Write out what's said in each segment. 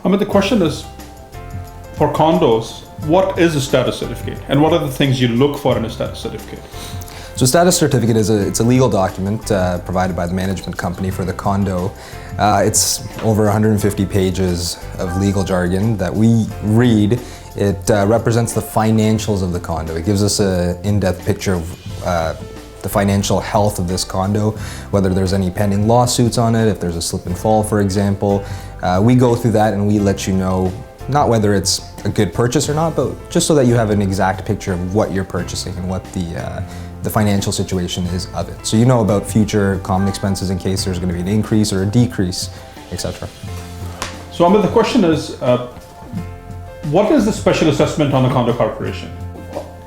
I mean, the question is, for condos, what is a status certificate, and what are the things you look for in a status certificate? So status certificate it's a legal document provided by the management company for the condo. It's over 150 pages of legal jargon that we read. It represents the financials of the condo. It gives us an in-depth picture of the financial health of this condo, whether there's any pending lawsuits on it, if there's a slip and fall, for example. We go through that and we let you know not whether it's a good purchase or not, but just so that you have an exact picture of what you're purchasing and what the financial situation is of it. So you know about future common expenses in case there's going to be an increase or a decrease, etc. So Amit, the question is, what is the special assessment on the condo corporation?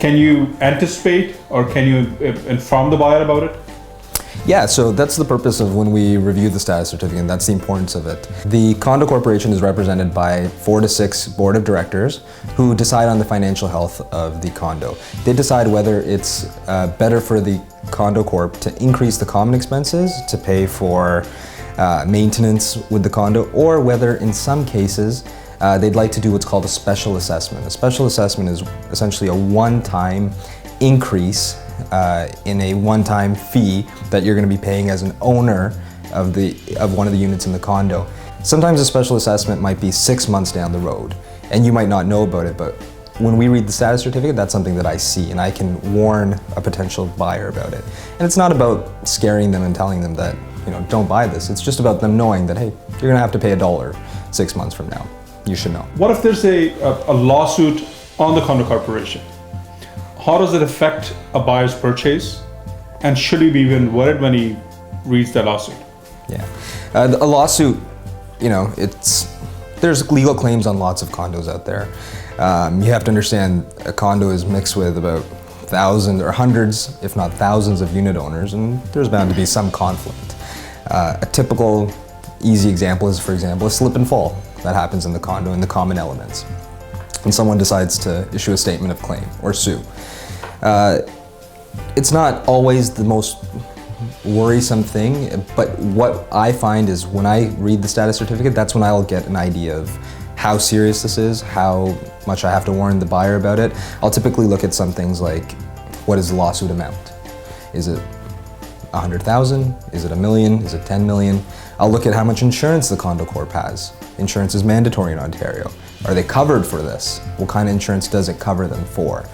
Can you anticipate or can you inform the buyer about it? Yeah, so that's the purpose of when we review the status certificate, and that's the importance of it. The condo corporation is represented by 4 to 6 board of directors who decide on the financial health of the condo. They decide whether it's better for the condo corp to increase the common expenses to pay for maintenance with the condo, or whether in some cases they'd like to do what's called a special assessment. A special assessment is essentially a one-time increase in a one-time fee that you're going to be paying as an owner of one of the units in the condo. Sometimes a special assessment might be 6 months down the road, and you might not know about it, but when we read the status certificate, that's something that I see, and I can warn a potential buyer about it. And it's not about scaring them and telling them that, don't buy this. It's just about them knowing that, hey, you're going to have to pay $1 6 months from now. You should know. What if there's a lawsuit on the condo corporation? How does it affect a buyer's purchase? And should he be even worried when he reads the lawsuit? Yeah, a lawsuit, there's legal claims on lots of condos out there. You have to understand a condo is mixed with about thousands or hundreds, if not thousands of unit owners, and there's bound to be some conflict. A typical easy example is, for example, a slip and fall that happens in the condo in the common elements. And someone decides to issue a statement of claim or sue. It's not always the most worrisome thing, but what I find is when I read the status certificate, that's when I'll get an idea of how serious this is, how much I have to warn the buyer about it. I'll typically look at some things like, what is the lawsuit amount? Is it 100,000? Is it $1 million? Is it 10 million? I'll look at how much insurance the condo corp has. Insurance is mandatory in Ontario. Are they covered for this? What kind of insurance does it cover them for?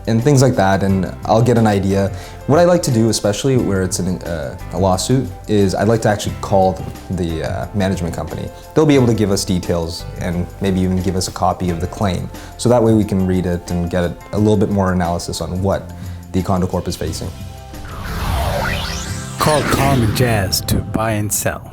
And things like that, and I'll get an idea. What I like to do, especially where it's a lawsuit, is I'd like to actually call the management company. They'll be able to give us details and maybe even give us a copy of the claim. So that way we can read it and get a little bit more analysis on what the condo corp is facing. Call Tom and Jas to buy and sell.